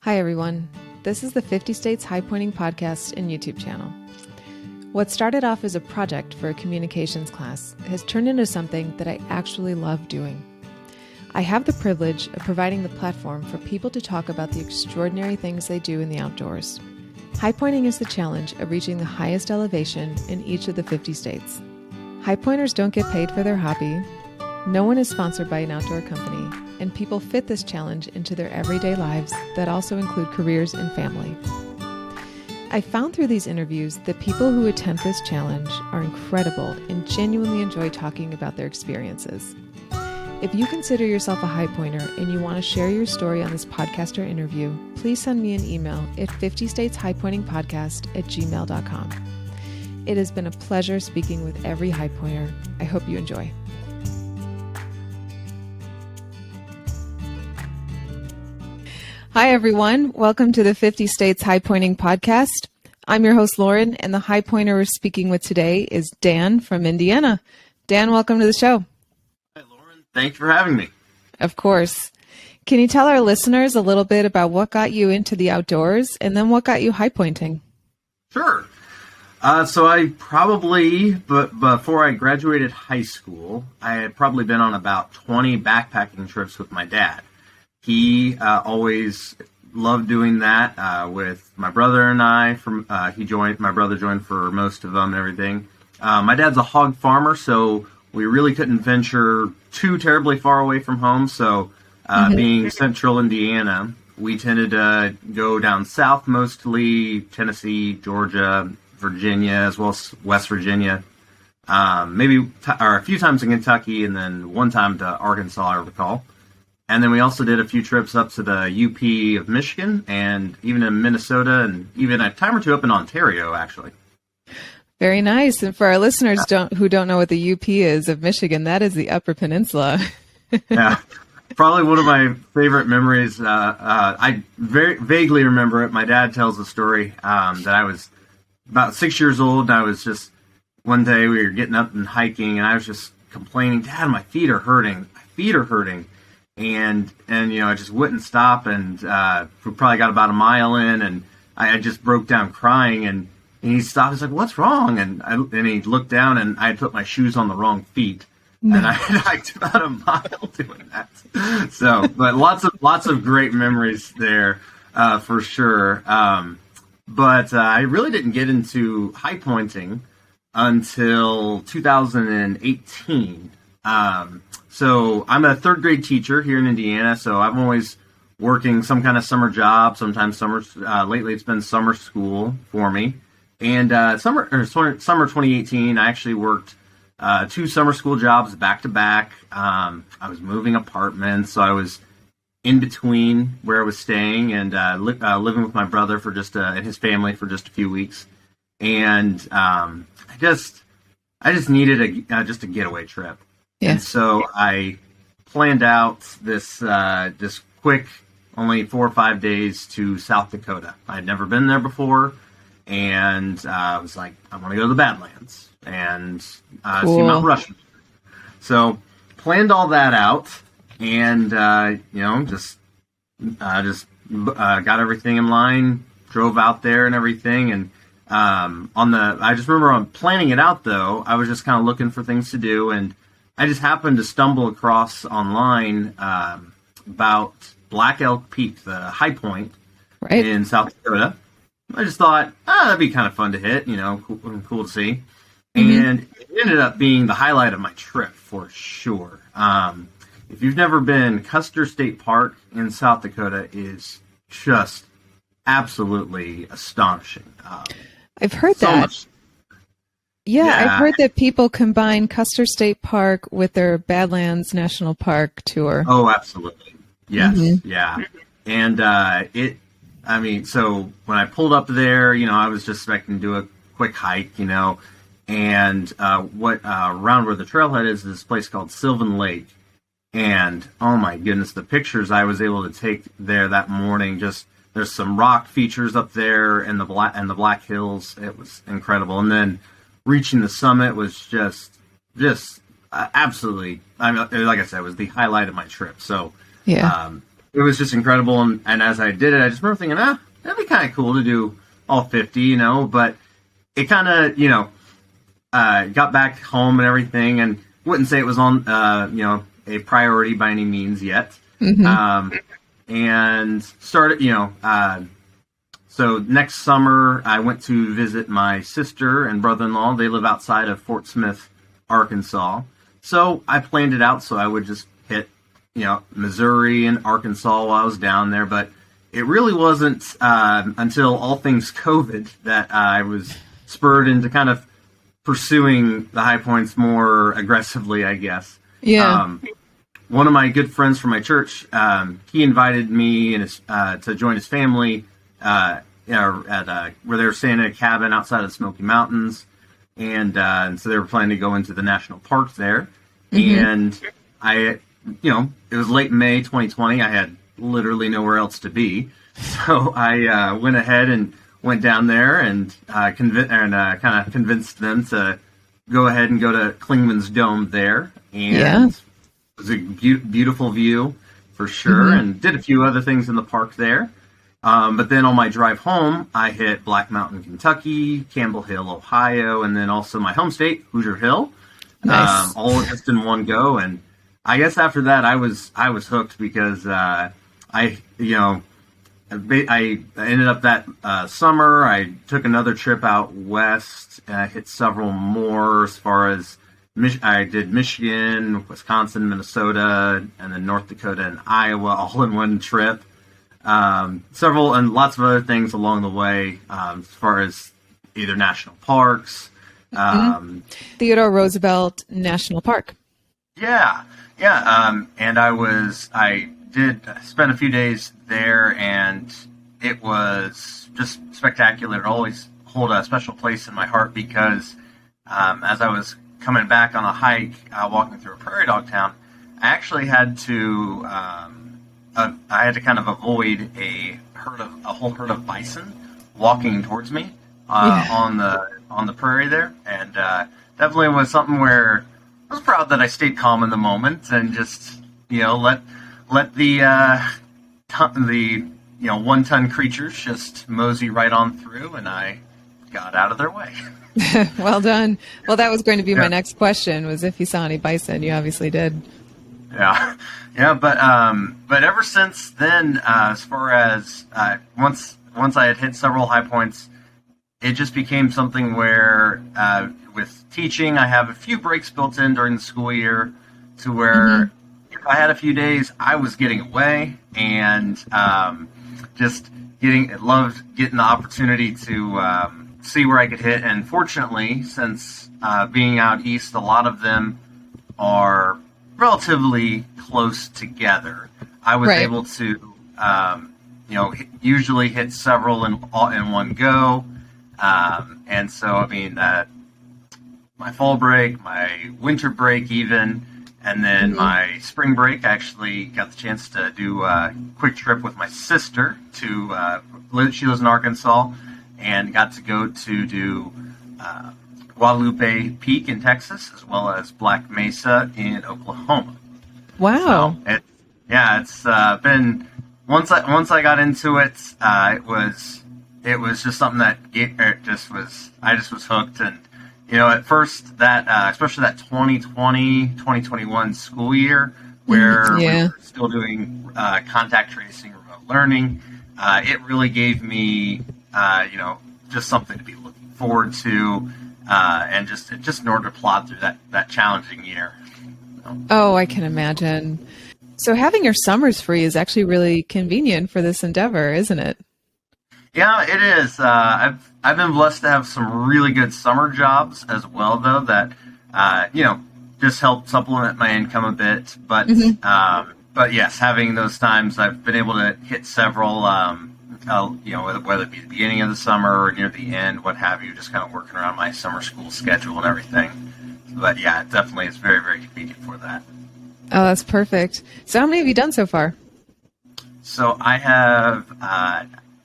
Hi, everyone. This is the 50 States Highpointing podcast and YouTube channel. What started off as a project for a communications class has turned into something that I actually love doing. I have the privilege of providing the platform for people to talk about the extraordinary things they do in the outdoors. Highpointing is the challenge of reaching the highest elevation in each of the 50 states. Highpointers don't get paid for their hobby. No one is sponsored by an outdoor company, and people fit this challenge into their everyday lives that also include careers and family. I found through these interviews that people who attempt this challenge are incredible and genuinely enjoy talking about their experiences. If you consider yourself a Highpointer and you want to share your story on this podcast or interview, please send me an email at 50stateshighpointingpodcast@gmail.com. It has been a pleasure speaking with every Highpointer. I hope you enjoy. Hi, everyone. Welcome to the 50 States Highpointing podcast. I'm your host, Lauren, and the Highpointer we're speaking with today is Dan from Indiana. Dan, welcome to the show. Hi, Lauren. Thank you for having me. Of course. Can you tell our listeners a little bit about what got you into the outdoors and then what got you highpointing? Sure. So I probably, before I graduated high school, I had probably been on about 20 backpacking trips with my dad. He always loved doing that with my brother and I. My brother joined for most of them and everything. My dad's a hog farmer, so we really couldn't venture too terribly far away from home. So being central Indiana, we tended to go down south mostly, Tennessee, Georgia, Virginia, as well as West Virginia. Maybe a few times in Kentucky, and then one time to Arkansas, I recall. And then we also did a few trips up to the UP of Michigan and even in Minnesota and even a time or two up in Ontario, actually. Very nice. And for our listeners who don't know what the UP is of Michigan, that is the Upper Peninsula. Yeah, probably one of my favorite memories. I very vaguely remember it. My dad tells a story that I was about 6 years old, and I was just, one day we were getting up and hiking, and I was just complaining, "Dad, my feet are hurting. My feet are hurting." And I just wouldn't stop, and we probably got about a mile in, and I just broke down crying, and he stopped. He's like, "What's wrong?" And he looked down, and I had put my shoes on the wrong feet, and I had hiked about a mile doing that. So, but lots of great memories there for sure. But I really didn't get into highpointing until 2018. So I'm a third grade teacher here in Indiana, so I'm always working some kind of summer job, sometimes lately it's been summer school for me. And summer 2018, I actually worked 2 summer school jobs back to back. I was moving apartments, so I was in between where I was staying and living with my brother and his family for just a few weeks. And I just needed a getaway trip. Yeah. And so I planned out this quick, only 4 or 5 days to South Dakota. I had never been there before, and I was like, I want to go to the Badlands and see Mount Rushmore. So planned all that out, and just got everything in line, drove out there and everything, and I just remember on planning it out though, I was just kind of looking for things to do, and I just happened to stumble across online about Black Elk Peak, the Highpoint in South Dakota. I just thought, that'd be kind of fun to hit, cool to see. Mm-hmm. And it ended up being the highlight of my trip for sure. If you've never been, Custer State Park in South Dakota is just absolutely astonishing. I've heard that. Yeah, I've heard that people combine Custer State Park with their Badlands National Park tour. Oh, absolutely. Yes, yeah. And so when I pulled up there, I was just expecting to do a quick hike, and around where the trailhead is this place called Sylvan Lake. And, oh my goodness, the pictures I was able to take there that morning, there's some rock features up there and the Black Hills. It was incredible. And then reaching the summit was just absolutely, like I said, it was the highlight of my trip. So it it was just incredible. And as I did it, I just remember thinking, that'd be kind of cool to do all 50, but it kind of, got back home and everything, and wouldn't say it was on, a priority by any means yet. And started, so next summer I went to visit my sister and brother-in-law. They live outside of Fort Smith, Arkansas. So I planned it out so I would just hit, Missouri and Arkansas while I was down there. But it really wasn't until all things COVID that I was spurred into kind of pursuing the high points more aggressively, I guess. Yeah. One of my good friends from my church, he invited me and to join his family at where they were staying in a cabin outside of the Smoky Mountains, and so they were planning to go into the national park there. And I, it was late May 2020. I had literally nowhere else to be, so I went ahead and went down there and kind of convinced them to go ahead and go to Klingman's Dome there, and it was a beautiful view for sure, and did a few other things in the park there. But then on my drive home, I hit Black Mountain, Kentucky, Campbell Hill, Ohio, and then also my home state, Hoosier Hill, all just in one go. And I guess after that, I was hooked because I ended up that summer. I took another trip out west, and I hit several more as far as I did Michigan, Wisconsin, Minnesota, and then North Dakota and Iowa all in one trip. Several and lots of other things along the way, as far as either national parks. Theodore Roosevelt National Park. Yeah. And I did spend a few days there, and it was just spectacular. It always hold a special place in my heart because as I was coming back on a hike, walking through a prairie dog town, I actually had to kind of avoid a whole herd of bison walking towards me on the prairie there, and definitely was something where I was proud that I stayed calm in the moment and just let the 1-ton creatures just mosey right on through, and I got out of their way. Well done. Well, that was going to be my next question, was if you saw any bison. You obviously did. Yeah, but ever since then, as far as once I had hit several high points, it just became something where with teaching, I have a few breaks built in during the school year to where if I had a few days, I was getting away and loved getting the opportunity to see where I could hit. And fortunately, since being out east, a lot of them are relatively close together. I was able to, usually hit several in one go. And so, I mean, my fall break, my winter break even, and then my spring break, I actually got the chance to do a quick trip with my sister to, she lives in Arkansas, and got to go to do Guadalupe Peak in Texas, as well as Black Mesa in Oklahoma. Wow! So it's been once I got into it, it was just something that I just was hooked. And at first that especially that 2020-2021 school year where we were still doing contact tracing, remote learning, it really gave me just something to be looking forward to. And just in order to plod through that challenging year. Oh, I can imagine. So having your summers free is actually really convenient for this endeavor, isn't it? Yeah, it is. I've been blessed to have some really good summer jobs as well, though, that just help supplement my income a bit. But yes, having those times, I've been able to hit several. Whether it be the beginning of the summer or near the end, what have you, just kind of working around my summer school schedule and everything. But yeah, it definitely is very, very convenient for that. Oh, that's perfect. So how many have you done so far? So I have,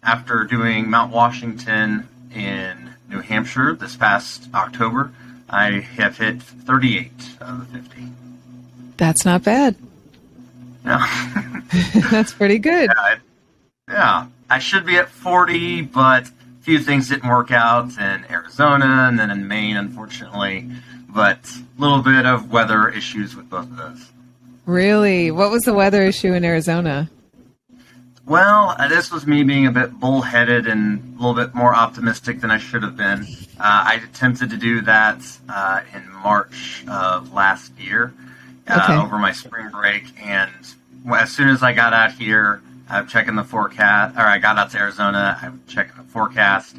after doing Mount Washington in New Hampshire this past October, I have hit 38 of the 50. That's not bad. Yeah. That's pretty good. Yeah. I should be at 40, but a few things didn't work out in Arizona and then in Maine, unfortunately. But a little bit of weather issues with both of those. Really? What was the weather issue in Arizona? Well, this was me being a bit bullheaded and a little bit more optimistic than I should have been. I attempted to do that in March of last year over my spring break, and as soon as I got out here, I'm checking the forecast, or I got out to Arizona, I'm checking the forecast,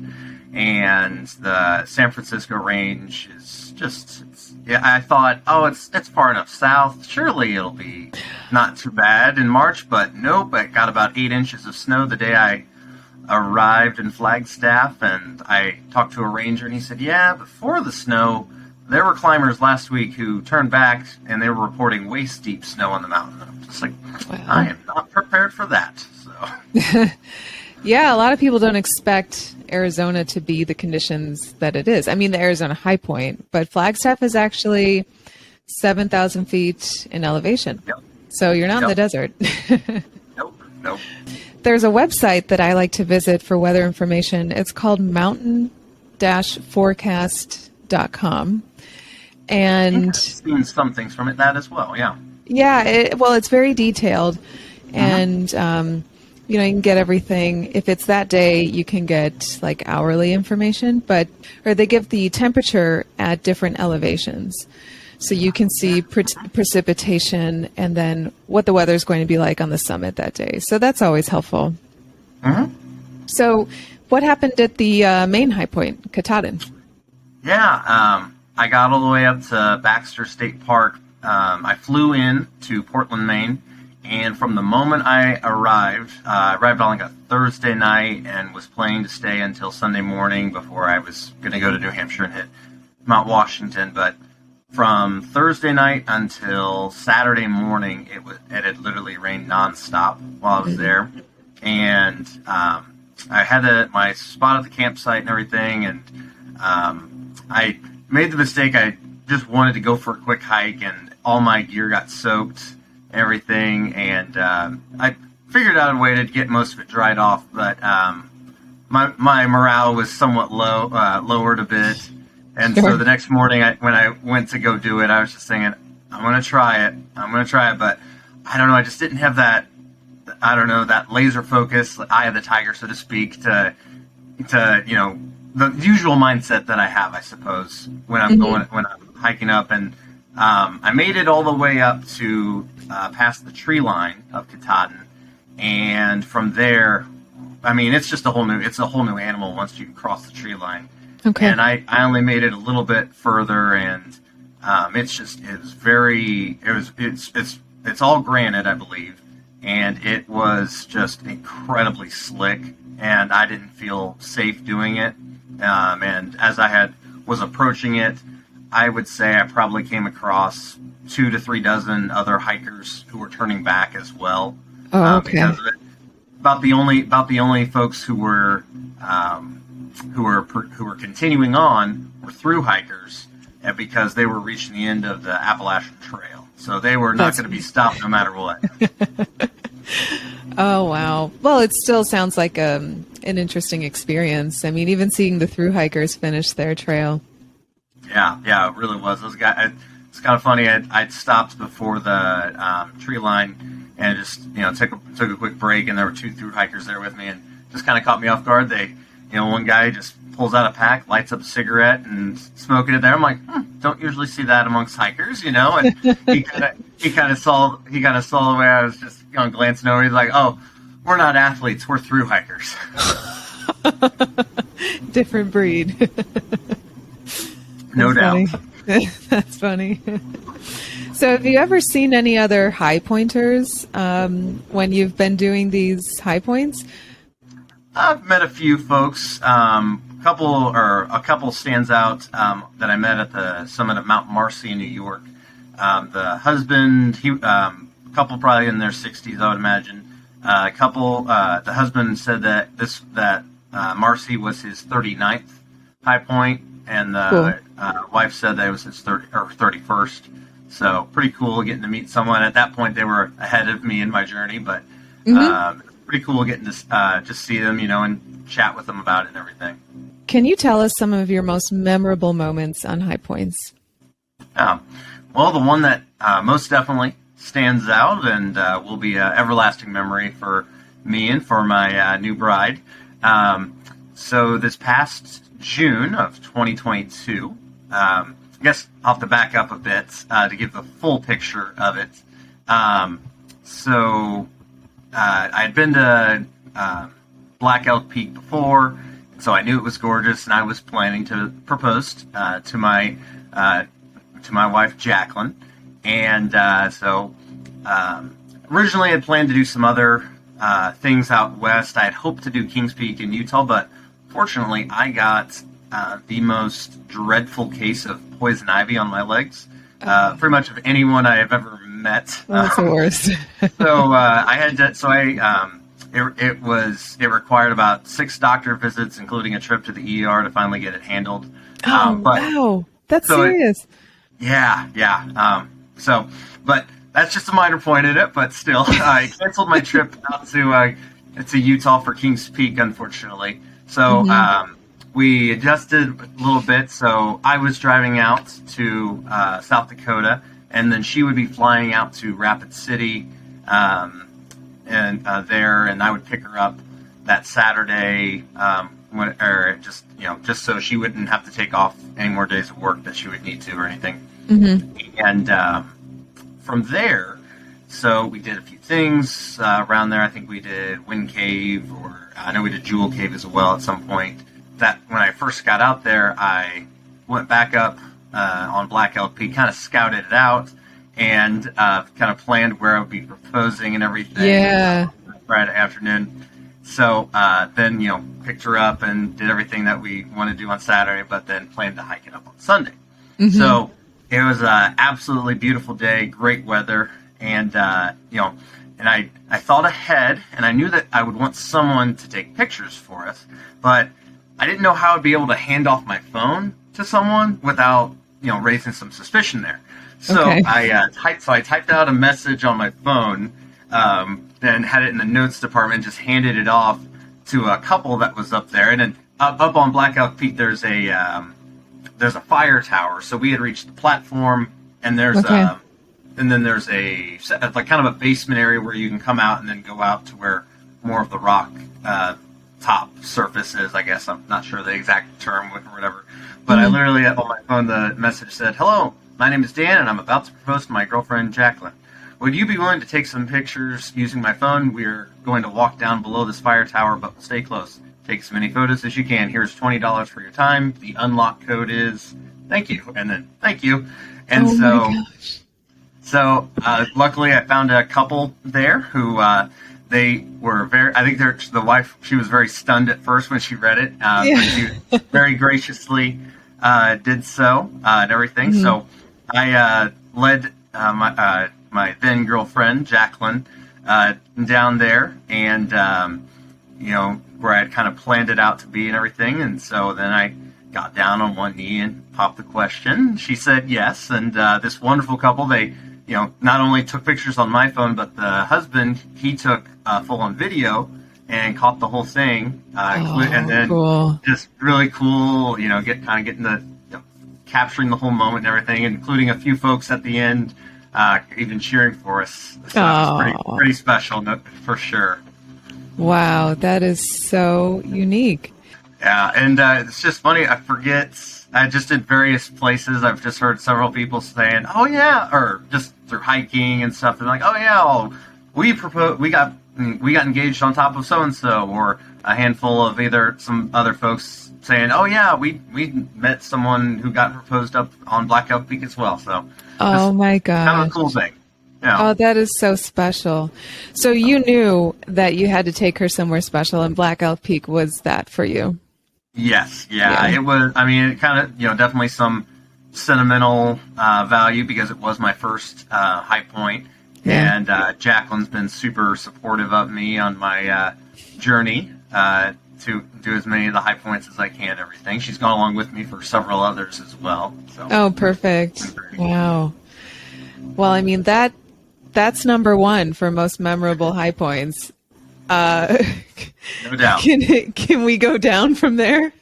and the San Francisco range is just, I thought, oh, it's far enough south. Surely it'll be not too bad in March, but nope, I got about 8 inches of snow the day I arrived in Flagstaff, and I talked to a ranger, and he said, yeah, before the snow, there were climbers last week who turned back, and they were reporting waist-deep snow on the mountain. I'm just like, wow. I am not prepared for that. So. Yeah, a lot of people don't expect Arizona to be the conditions that it is. I mean, the Arizona Highpoint, but Flagstaff is actually 7,000 feet in elevation. Yep. So you're not in the desert. Nope. There's a website that I like to visit for weather information. It's called mountain-forecast.com. And I've seen some things from that as well, yeah. Yeah, it's very detailed. And, you can get everything. If it's that day, you can get like hourly information, or they give the temperature at different elevations. So you can see precipitation and then what the weather is going to be like on the summit that day. So that's always helpful. So what happened at the main high point, Katahdin? Yeah, I got all the way up to Baxter State Park. I flew in to Portland, Maine. And from the moment I arrived on like a Thursday night and was planning to stay until Sunday morning before I was going to go to New Hampshire and hit Mount Washington. But from Thursday night until Saturday morning, it had literally rained nonstop while I was there. And I had my spot at the campsite and everything. And I made the mistake. I just wanted to go for a quick hike, and all my gear got soaked. Everything, and I figured out a way to get most of it dried off, but my morale was somewhat lowered a bit, and so the next morning when I went to go do it, I was just thinking, I'm going to try it, but I don't know, I just didn't have that laser focus, eye of the tiger, so to speak, to the usual mindset that I have, I suppose, when I'm when I'm hiking up, and I made it all the way up to past the tree line of Katahdin, and from there, I mean, it's a whole new animal once you cross the tree line. Okay. And I only made it a little bit further, and it's all granite, I believe, and it was just incredibly slick, and I didn't feel safe doing it. And as I was approaching it, I would say I probably came across 2 to 3 dozen other hikers who were turning back as well. Oh, okay. Because of it. About the only folks who were continuing on were through hikers, because they were reaching the end of the Appalachian Trail, so they were not going to be stopped no matter what. Oh wow! Well, it still sounds like an interesting experience. I mean, even seeing the through hikers finish their trail. Yeah, it really was. It's kind of funny. I'd stopped before the tree line and just took a quick break, and there were 2 through hikers there with me, and just kind of caught me off guard. One guy just pulls out a pack, lights up a cigarette, and smoking it there. I'm like, don't usually see that amongst hikers, And he kind of saw the way I was just glancing over. He's like, oh, we're not athletes, we're through hikers. Different breed. No doubt. That's funny. So have you ever seen any other Highpointers when you've been doing these high points? I've met a few folks. A couple stands out that I met at the summit of Mount Marcy in New York. The husband, couple probably in their 60s, I would imagine. The husband said that Marcy was his 39th high point, and the wife said that it was his 31st. So pretty cool getting to meet someone. At that point, they were ahead of me in my journey, but pretty cool getting to just see them, and chat with them about it and everything. Can you tell us some of your most memorable moments on High Points? Well, the one that most definitely stands out and will be an everlasting memory for me and for my new bride. So this past June of 2022, I guess I'll have to back up a bit to give the full picture of it. So I had been to Black Elk Peak before, so I knew it was gorgeous, and I was planning to propose to my wife Jacqueline. And so originally I had planned to do some other things out west. I had hoped to do Kings Peak in Utah, but fortunately I got the most dreadful case of poison ivy on my legs. Pretty much of anyone I have ever met. That's the worst. So I had to. So it required about 6 doctor visits, including a trip to the ER to finally get it handled. Wow, that's serious. Yeah. But that's just a minor point in it. But still, I canceled my trip out to Utah for Kings Peak, unfortunately. So we adjusted a little bit. So I was driving out to South Dakota, and then she would be flying out to Rapid City, and I would pick her up that Saturday, just so she wouldn't have to take off any more days of work that she would need to or anything. And from there, so we did a few things around there. I think we did Wind Cave, or I know we did Jewel Cave as well at some point. That when I first got out there, I went back up on Black Elk Peak, kind of scouted it out, and kind of planned where I would be proposing and everything. Yeah. Friday afternoon. So then, picked her up and did everything that we want to do on Saturday, but then planned to hike it up on Sunday. So it was an absolutely beautiful day, great weather, and and I thought ahead, and I knew that I would want someone to take pictures for us, but I didn't know how I'd be able to hand off my phone to someone without raising some suspicion there. So I typed out a message on my phone, then had it in the notes department, just handed it off to a couple that was up there, and then up on Black Elk Peak there's a fire tower. So we had reached the platform, and there's there's a like kind of a basement area where you can come out and then go out to where more of the rock top surface is. I guess I'm not sure the exact term or whatever, but I literally on my phone the message said, "Hello, my name is Dan, and I'm about to propose to my girlfriend Jacqueline. Would you be willing to take some pictures using my phone? We're going to walk down below this fire tower, but we'll stay close. Take as many photos as you can. Here's $20 for your time. The unlock code is thank you." And then thank you. And so luckily I found a couple there who they were I think the wife, she was very stunned at first when she read it. But she very graciously did so and everything. So I led my then girlfriend Jacqueline down there, and where I had kind of planned it out to be and everything. And so then I got down on one knee and popped the question. She said yes, and this wonderful couple, they not only took pictures on my phone, but the husband, he took full-on video and caught the whole thing, and then just really cool, getting the capturing the whole moment and everything, including a few folks at the end even cheering for us. So it was pretty special, for sure. Wow, that is so unique. Yeah, and it's just funny. I forget. I just did various places. I've just heard several people saying, "Oh yeah," or just through hiking and stuff. They're like, "Oh yeah, we got engaged on top of so and so," or a handful of either some other folks saying, "Oh yeah, we met someone who got proposed up on Black Elk Peak as well." So, oh my god, kind of a cool thing. Yeah. Oh, that is so special. So you knew that you had to take her somewhere special, and Black Elk Peak was that for you. Yes, yeah. It was. I mean, it kind of, definitely some sentimental value because it was my first high point, and Jacqueline's been super supportive of me on my journey to do as many of the high points as I can. And everything. She's gone along with me for several others as well. So. Oh, perfect! Wow. Well, I mean, that's number one for most memorable high points. No doubt. Can we go down from there?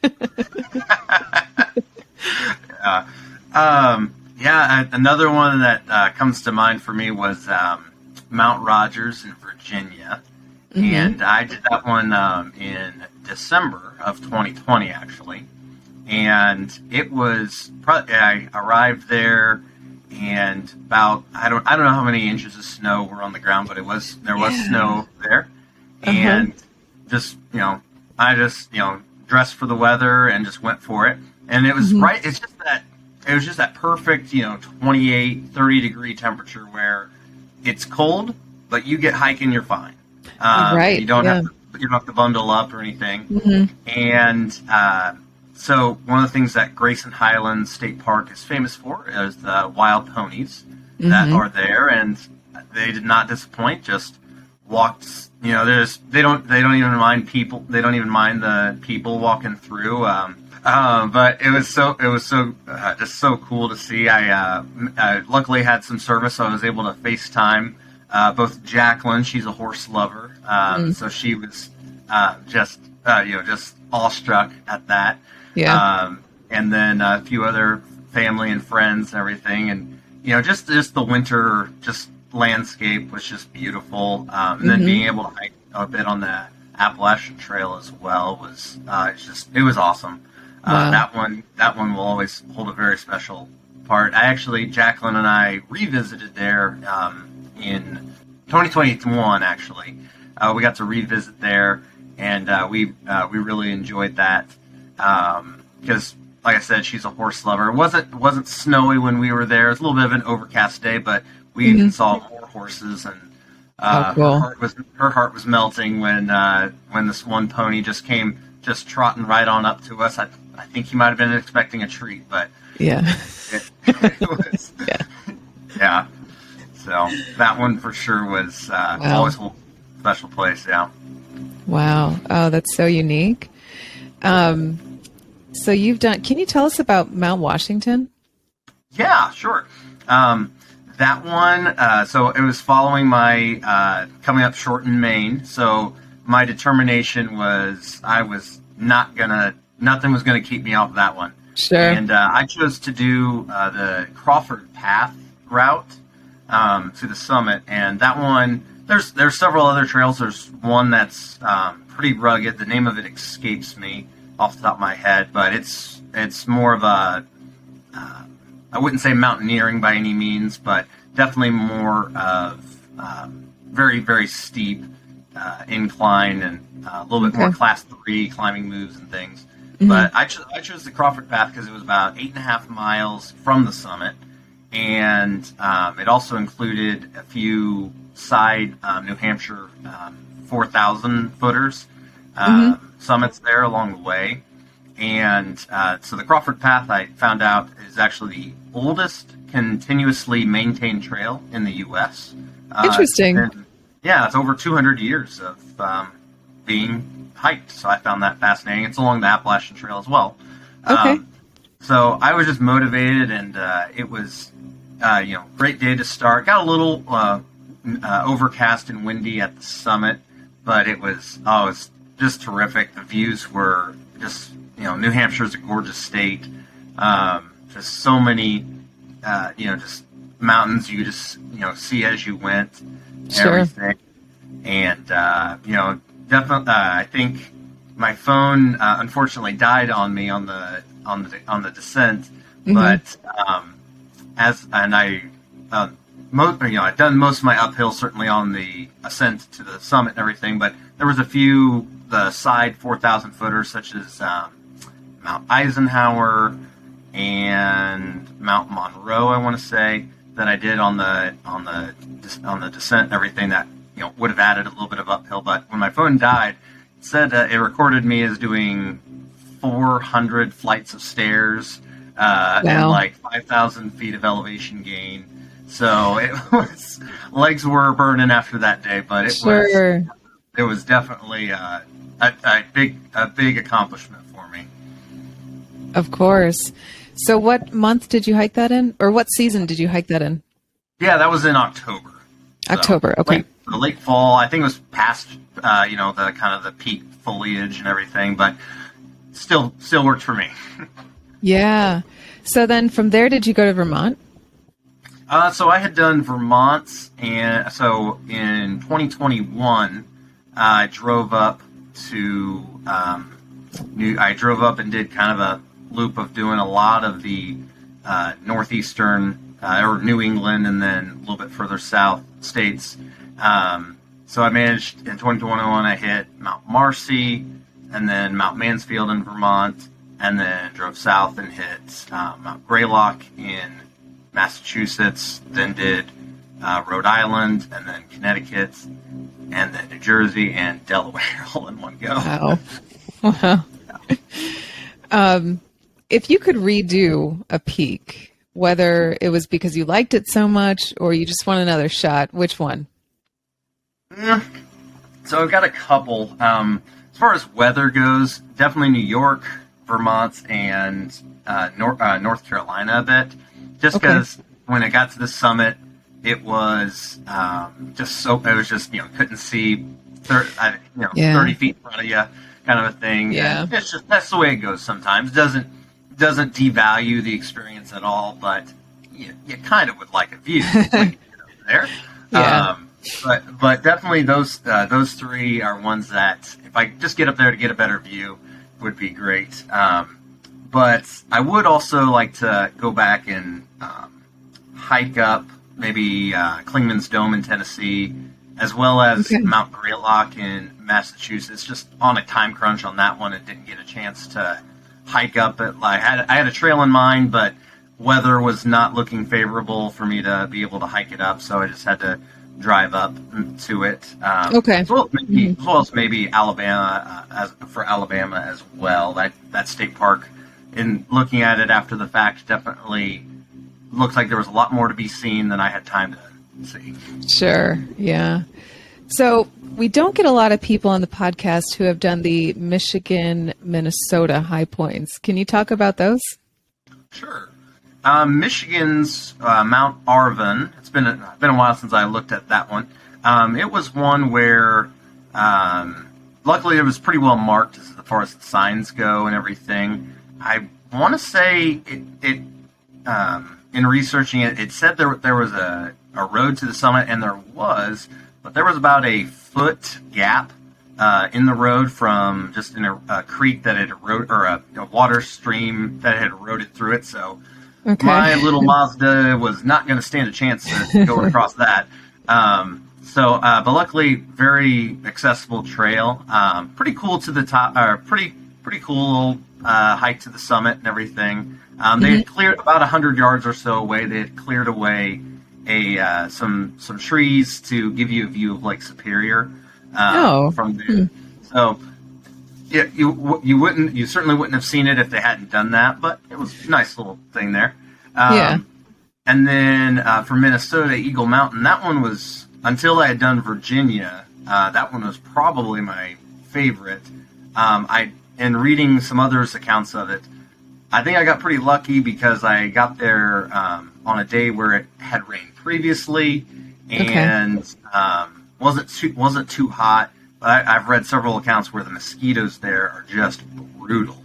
Another one that comes to mind for me was Mount Rogers in Virginia. Mm-hmm. And I did that one in December of 2020, actually. And it was I arrived there, and about I don't know how many inches of snow were on the ground, but there was snow there, and just I just dressed for the weather and just went for it, and it was right. It's just that it was just that perfect 28, 30 degree temperature where it's cold, but you get hiking, you're fine. Right. You don't have to bundle up or anything, and so one of the things that Grayson Highlands State Park is famous for is the wild ponies that are there, and they did not disappoint. Just walked, they don't even mind people. They don't even mind the people walking through. But it was just so cool to see. I luckily had some service, so I was able to FaceTime both Jacqueline. She's a horse lover, so she was just awestruck at that. Yeah. And then a few other family and friends and everything. And, just the winter, just landscape was just beautiful. And then being able to hike a bit on the Appalachian Trail as well was, it was awesome. Wow. That one will always hold a very special part. Jacqueline and I revisited there, in 2021, actually. We got to revisit there, and we really enjoyed that. Because, like I said, she's a horse lover. It wasn't snowy when we were there. It was a little bit of an overcast day, but we even saw more horses, and cool. her heart was melting when this one pony just came trotting right on up to us. I think he might have been expecting a treat, but yeah, it was yeah. So that one for sure was always a special place. Yeah. Wow. Oh, that's so unique. So can you tell us about Mount Washington? Yeah, sure. That one, so it was following my coming up short in Maine. So my determination was nothing was going to keep me off of that one. Sure. And I chose to do the Crawford Path route to the summit. And that one, there's several other trails. There's one that's pretty rugged. The name of it escapes me off the top of my head, but it's more of a I wouldn't say mountaineering by any means, but definitely more of very, very steep incline and a little bit more class 3 climbing moves and things. But I chose the Crawford Path because it was about 8.5 miles from the summit, and it also included a few side New Hampshire 4,000 footers summits there along the way. And so the Crawford Path, I found out, is actually the oldest continuously maintained trail in the U.S. Interesting. It's over 200 years of being hiked. So I found that fascinating. It's along the Appalachian Trail as well. Okay. So I was just motivated, and it was, great day to start. Got a little overcast and windy at the summit, but it was just terrific. The views were just, New Hampshire is a gorgeous state. Just so many, just mountains you just, see as you went. Sure. Everything. And, definitely, I think my phone, unfortunately died on me on the descent, but, I've done most of my uphill certainly on the ascent to the summit and everything, but there was a few, the side 4,000 footers such as, Mount Eisenhower and Mount Monroe, I want to say, that I did on the descent and everything that would have added a little bit of uphill. But when my phone died, it said it recorded me as doing 400 flights of stairs and like 5,000 feet of elevation gain. So it was, legs were burning after that day, but it was definitely a big accomplishment for me. Of course. So what month did you hike that in? Or what season did you hike that in? Yeah, that was in October. October, okay. Late fall. I think it was past, the kind of the peak foliage and everything, but still worked for me. Yeah. So then from there, did you go to Vermont? So I had done Vermont, and so in 2021, I drove up to I drove up and did kind of a loop of doing a lot of the northeastern or New England, and then a little bit further south states. So I managed in 2021. I hit Mount Marcy, and then Mount Mansfield in Vermont, and then drove south and hit Mount Greylock in Massachusetts, then did Rhode Island, and then Connecticut, and then New Jersey and Delaware all in one go. Wow. Wow. If you could redo a peak, whether it was because you liked it so much or you just want another shot, which one? So I've got a couple. As far as weather goes, definitely New York, Vermont, and North Carolina a bit. Just because when I got to the summit, it was just so, it was just, couldn't see 30 feet in front of you kind of a thing. Yeah. And it's just, that's the way it goes sometimes. Doesn't devalue the experience at all, but you kind of would like a view when you get over there. Yeah. But definitely those three are ones that if I just get up there to get a better view would be great. But I would also like to go back and hike up maybe Clingman's Dome in Tennessee, as well as Mount Greylock in Massachusetts. Just on a time crunch on that one, and didn't get a chance to hike up it. I had a trail in mind, but weather was not looking favorable for me to be able to hike it up, so I just had to drive up to it. As well as maybe Alabama, for Alabama as well. That state park, in looking at it after the fact, definitely looks like there was a lot more to be seen than I had time to see. Sure, yeah. So we don't get a lot of people on the podcast who have done the Michigan, Minnesota high points. Can you talk about those? Sure. Michigan's Mount Arvin. It's been a while since I looked at that one. It was one where, luckily, it was pretty well marked as far as the signs go and everything. I want to say it in researching it, it said there was a road to the summit, and there was, but there was about a foot gap in the road from just in a creek that had eroded, or a water stream that had eroded through it. So my little Mazda was not going to stand a chance to go across that. But luckily, very accessible trail. Pretty cool to the top, or pretty cool hike to the summit and everything. They had cleared about 100 yards or so away. They had cleared away some trees to give you a view of Lake Superior from there. So yeah, you certainly wouldn't have seen it if they hadn't done that, but it was a nice little thing there. And then for Minnesota, Eagle Mountain, that one was, until I had done Virginia, that one was probably my favorite. In reading some others' accounts of it, I think I got pretty lucky because I got there on a day where it had rained previously and wasn't too hot. But I've read several accounts where the mosquitoes there are just brutal.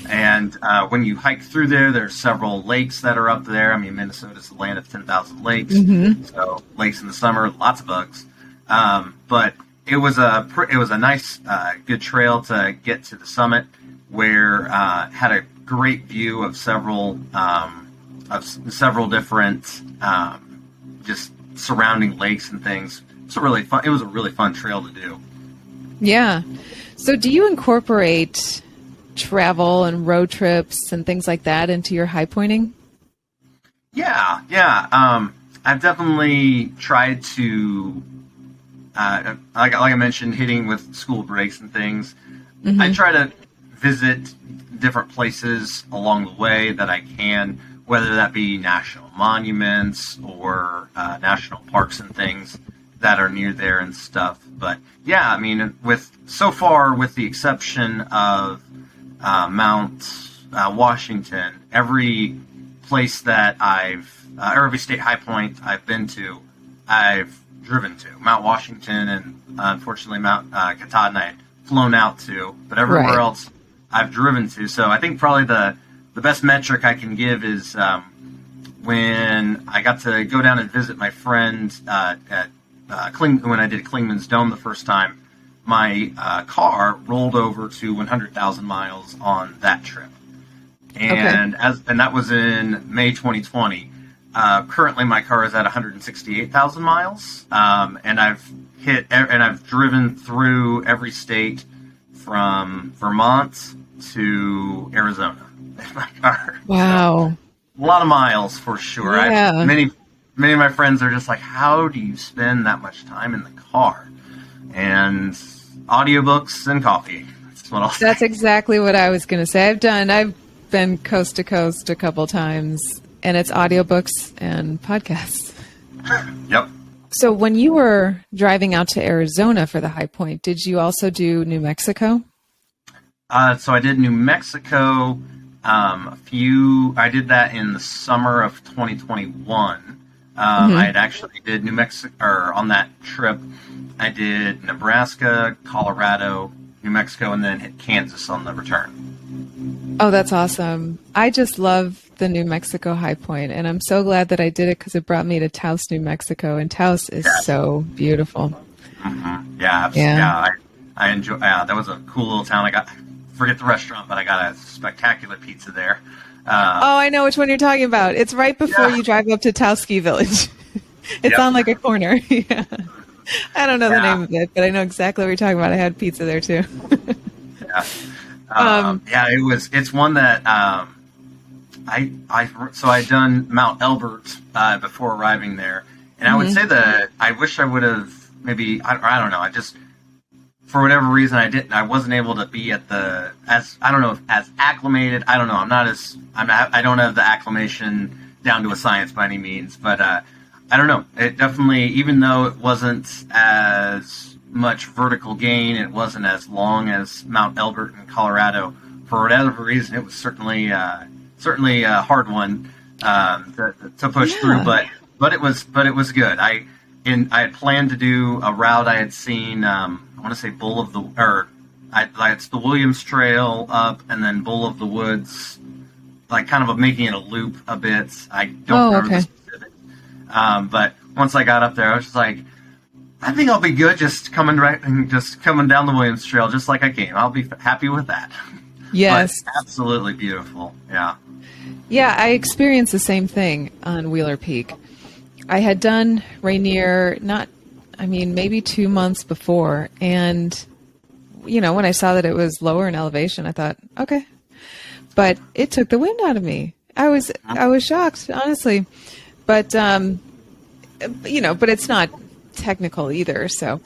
And when you hike through there, there's several lakes that are up there. I mean, Minnesota's the land of 10,000 lakes, so lakes in the summer, lots of bugs. But it was a nice, good trail to get to the summit, where had a great view of several different just surrounding lakes and things. It was a really fun trail to do. Yeah. So do you incorporate travel and road trips and things like that into your high pointing? Yeah. I've definitely tried to, like I mentioned, hitting with school breaks and things. I try to visit different places along the way that I can, whether that be national monuments or national parks and things that are near there and stuff. But yeah, I mean, with the exception of Mount Washington, every place that or every state high point I've been to, I've driven to. Mount Washington and unfortunately Mount Katahdin I had flown out to, but everywhere else I've driven to. So I think probably the best metric I can give is when I got to go down and visit my friend at when I did Klingman's Dome the first time. My car rolled over to 100,000 miles on that trip, and that was in May 2020. Currently, my car is at 168,000 miles, and I've driven through every state from Vermont to Arizona in my car. Wow, so, a lot of miles for sure. Yeah. Many of my friends are just like, "How do you spend that much time in the car?" And audiobooks and coffee. That's what I'll say. That's exactly what I was going to say. I've been coast to coast a couple times, and it's audiobooks and podcasts. Yep. So when you were driving out to Arizona for the High Point, did you also do New Mexico? So I did New Mexico. I did that in the summer of 2021. I had actually did New Mexico, or on that trip, I did Nebraska, Colorado, New Mexico, and then hit Kansas on the return. Oh, that's awesome. I just love the New Mexico High Point, and I'm so glad that I did it because it brought me to Taos, New Mexico, and Taos is so beautiful. Mm-hmm. Yeah. I enjoy. That was a cool little town. Forget the restaurant, but I got a spectacular pizza there. I know which one you're talking about. It's right before you drive up to Taos Ski Village. It's on like a corner. Yeah. I don't know the name of it, but I know exactly what you're talking about. I had pizza there too. It's one that I'd done Mount Elbert before arriving there, and I would say that I wish I would have maybe I don't know. I just for whatever reason I wasn't able to be at as acclimated. I don't know. I don't have the acclimation down to a science by any means, but I don't know. It definitely, even though it wasn't as much vertical gain, it wasn't as long as Mount Elbert in Colorado. For whatever reason, it was certainly a hard one to push through, but it was good. I had planned to do a route I had seen. I want to say it's the Williams Trail up and then Bull of the Woods, like kind of making it a loop a bit. I don't remember the specifics. But once I got up there, I was just like, I think I'll be good just coming down the Williams Trail just like I came. I'll be happy with that. Yes. But absolutely beautiful. Yeah. Yeah, I experienced the same thing on Wheeler Peak. I had done Rainier maybe 2 months before, and when I saw that it was lower in elevation, I thought, okay. But it took the wind out of me. I was shocked, honestly. But but it's not technical either, so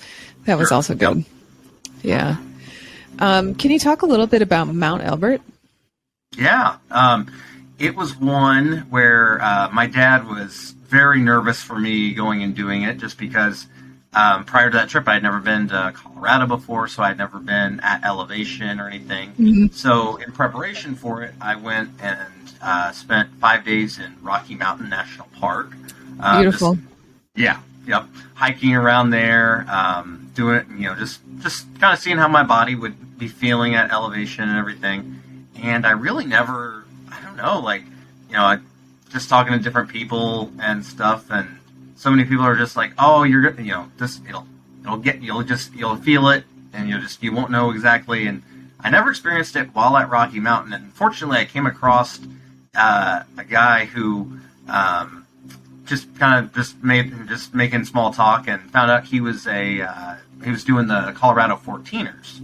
that was also good. Yeah. Can you talk a little bit about Mount Elbert? Yeah. It was one where my dad was very nervous for me going and doing it just because prior to that trip I had never been to Colorado before, so I had never been at elevation or anything. Mm-hmm. So in preparation for it, I went and spent 5 days in Rocky Mountain National Park. Beautiful. Hiking around there, doing, just kind of seeing how my body would be feeling at elevation and everything. And I really never, I don't know, just talking to different people and stuff. And so many people are just like, oh, you're, just, you'll feel it and you won't know exactly. And I never experienced it while at Rocky Mountain. And fortunately I came across a guy who, just making small talk and found out he was doing the Colorado 14ers.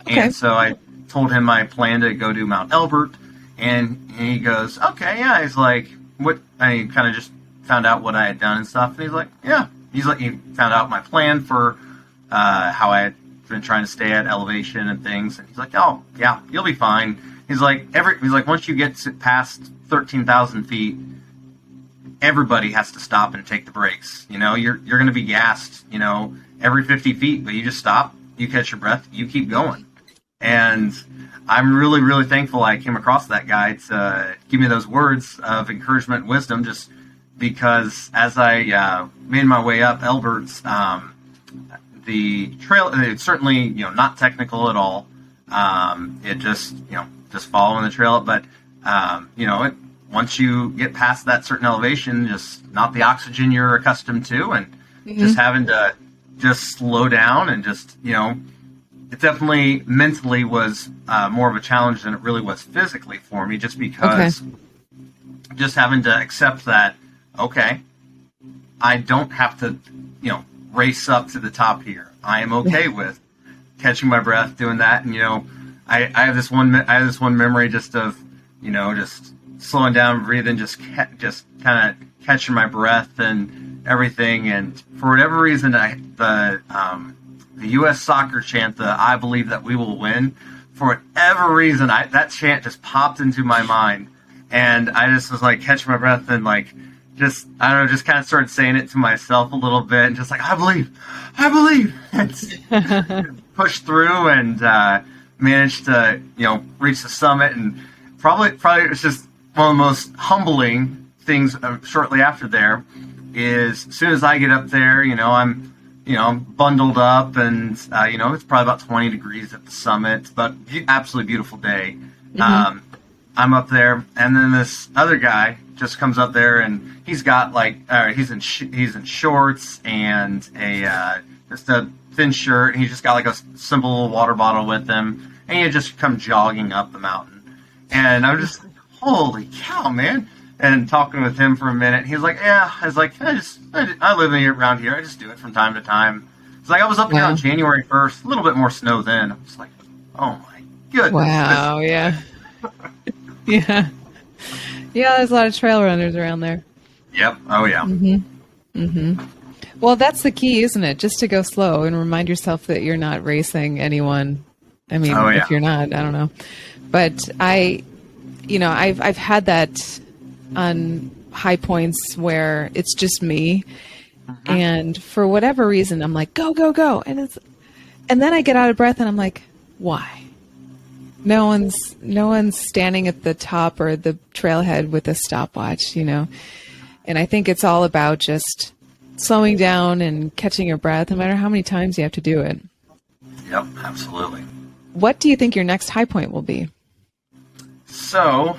Okay. And so I told him I planned to go to Mount Elbert, and he goes, okay, yeah. He's like, what? And he kind of just found out what I had done and stuff. And he's like, yeah. He's like, he found out my plan for how I had been trying to stay at elevation and things. And he's like, oh yeah, you'll be fine. He's like, once you get past 13,000 feet, everybody has to stop and take the brakes. You're going to be gassed, every 50 feet, but you just stop, you catch your breath, you keep going. And I'm really, really thankful I came across that guy to give me those words of encouragement and wisdom, just because as I made my way up Elbert's, the trail, it's certainly, not technical at all. It just following the trail. But, once you get past that certain elevation, just not the oxygen you're accustomed to, and just having to just slow down and just, it definitely mentally was more of a challenge than it really was physically for me, just because just having to accept that, okay, I don't have to, race up to the top here. I am okay with catching my breath, doing that. And, I have this one memory just of, just slowing down, breathing, just kind of catching my breath and everything. And for whatever reason, the U.S. soccer chant, the "I believe that we will win," for whatever reason, that chant just popped into my mind, and I just was like catching my breath and just kind of started saying it to myself a little bit, and just like, I believe, and pushed through and managed to reach the summit. And probably it was just one of the most humbling things shortly after there is, as soon as I get up there, I'm bundled up, and it's probably about 20 degrees at the summit, but absolutely beautiful day. I'm up there, and then this other guy just comes up there, and he's got he's in shorts and just a thin shirt, and he's just got a simple water bottle with him, and he just come jogging up the mountain, and I'm just like, holy cow, man! And talking with him for a minute, he's like, yeah, I was like, I live around here, I just do it from time to time. It's like I was up here on January 1st, a little bit more snow then. I was like, oh my goodness! Wow, yeah. Yeah. Yeah, there's a lot of trail runners around there. Yep. Oh, yeah. Well, that's the key, isn't it? Just to go slow and remind yourself that you're not racing anyone. I mean, if you're not, I don't know. But I've had that on high points where it's just me. And for whatever reason, I'm like, go, go, go. And then I get out of breath and I'm like, why? No one's standing at the top or the trailhead with a stopwatch, And I think it's all about just slowing down and catching your breath, no matter how many times you have to do it. Yep, absolutely. What do you think your next high point will be? So,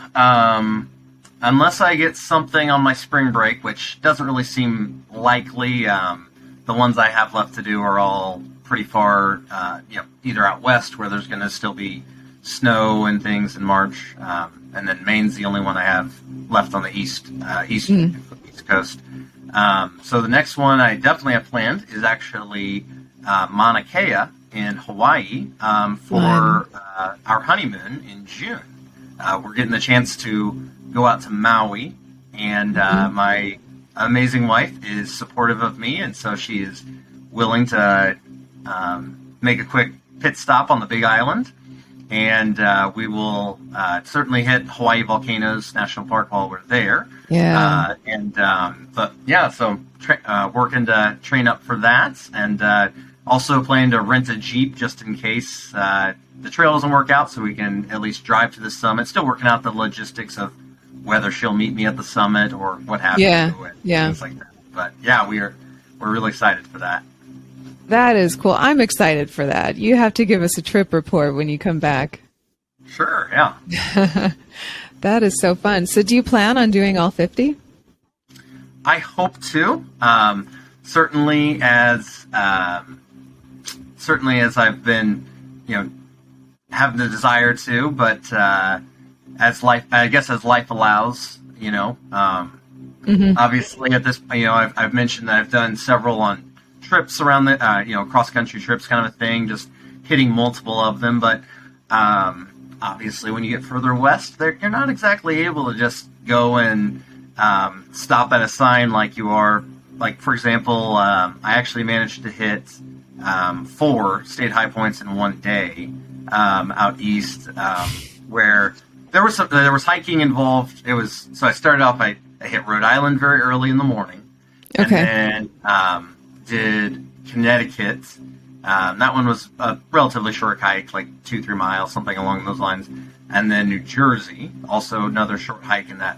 unless I get something on my spring break, which doesn't really seem likely, the ones I have left to do are all pretty far, either out west where there's going to still be snow and things in March, and then Maine's the only one I have left on the east coast. So the next one I definitely have planned is actually Mauna Kea in Hawaii for our honeymoon in June. We're getting the chance to go out to Maui, and my amazing wife is supportive of me, and so she is willing to make a quick pit stop on the Big Island. And we will certainly hit Hawaii Volcanoes National Park while we're there. Yeah. So working to train up for that, and also planning to rent a Jeep just in case the trail doesn't work out, so we can at least drive to the summit. Still working out the logistics of whether she'll meet me at the summit or what have you. And things like that. But yeah, we're really excited for that. That is cool. I'm excited for that. You have to give us a trip report when you come back. Sure, yeah. That is so fun. So do you plan on doing all 50? I hope to. Certainly as I've been, having the desire to, but as life allows, obviously at this, I've mentioned that I've done several on trips around the, cross-country trips kind of a thing, just hitting multiple of them. But obviously when you get further west, you're not exactly able to just go and stop at a sign like you are. Like, for example, I actually managed to hit 4 state high points in one day out east, where there was hiking involved. So I started off, I hit Rhode Island very early in the morning. And then did Connecticut That one was a relatively short hike, like 2-3 miles, something along those lines. And then New Jersey, also another short hike in that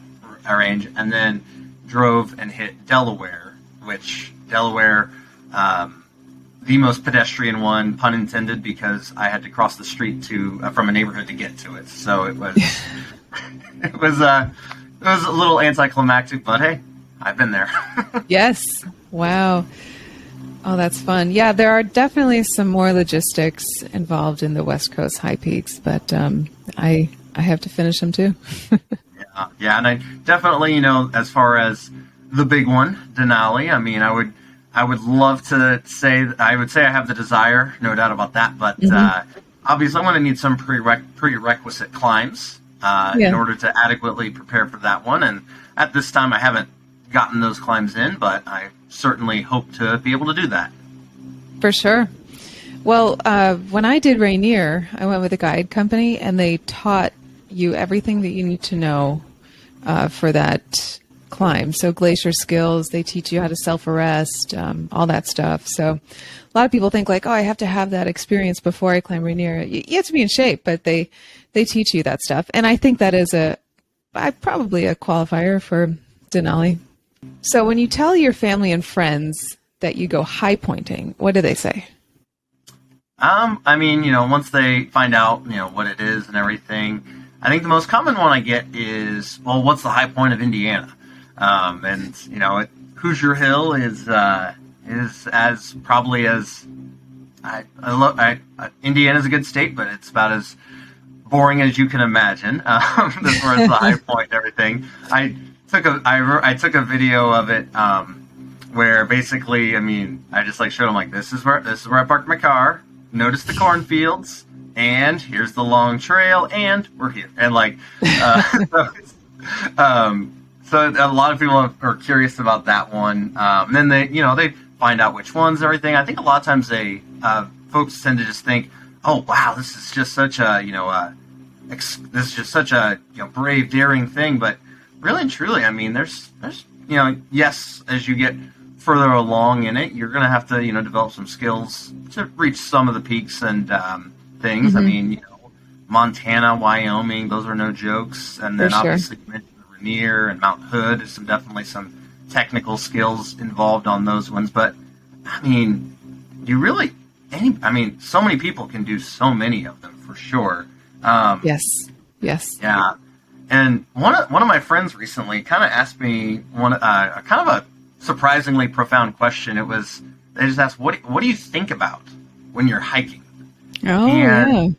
range. And then drove and hit Delaware, which Delaware, the most pedestrian one, pun intended, because I had to cross the street from a neighborhood to get to it. So it was it was a little anticlimactic, but hey, I've been there. Yes. Wow. Oh, that's fun. Yeah, there are definitely some more logistics involved in the West Coast high peaks, but I have to finish them too. Yeah, and I definitely, as far as the big one, Denali, I mean, I would love to say, I would say I have the desire, no doubt about that, but obviously I'm going to need some prerequisite climbs in order to adequately prepare for that one, and at this time I haven't gotten those climbs in, but I certainly hope to be able to do that. For sure. Well, when I did Rainier, I went with a guide company, and they taught you everything that you need to know for that climb. So glacier skills, they teach you how to self-arrest, all that stuff. So a lot of people think like, oh, I have to have that experience before I climb Rainier. You have to be in shape, but they teach you that stuff. And I think that is probably a qualifier for Denali. So when you tell your family and friends that you go highpointing, what do they say? I mean, once they find out, what it is and everything, I think the most common one I get is, well, what's the high point of Indiana? And Hoosier Hill is as probably as Indiana's a good state, but it's about as boring as you can imagine as far as the high point and everything. I took a video of it where basically, I mean, I just showed them this is where I parked my car. Notice the cornfields, and here's the long trail, and we're here. And so a lot of people are curious about that one. And then they find out which ones and everything. I think a lot of times folks tend to just think, oh wow, this is just such a brave, daring thing. But really and truly, I mean, there's yes, as you get further along in it, you're going to have to develop some skills to reach some of the peaks and things. Mm-hmm. I mean, Montana, Wyoming, those are no jokes. And then obviously you mentioned Rainier and Mount Hood. There's definitely some technical skills involved on those ones. But I mean, so many people can do so many of them for sure. Yes. Yeah. And one of my friends recently kind of asked me kind of a surprisingly profound question. They just asked, what do you think about when you're hiking? Oh, and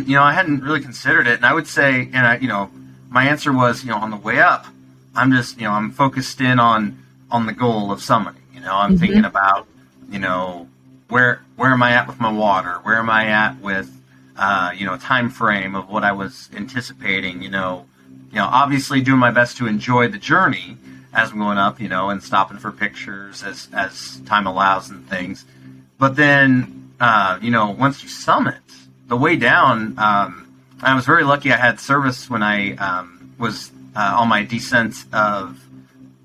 yeah. I hadn't really considered it, and I would say, my answer was, on the way up, I'm just, I'm focused in on the goal of summiting. I'm thinking about, where am I at with my water? Where am I at with, time frame of what I was anticipating? Obviously doing my best to enjoy the journey as I'm going up, and stopping for pictures as time allows and things. But then, once you summit, the way down, I was very lucky I had service when I was on my descent of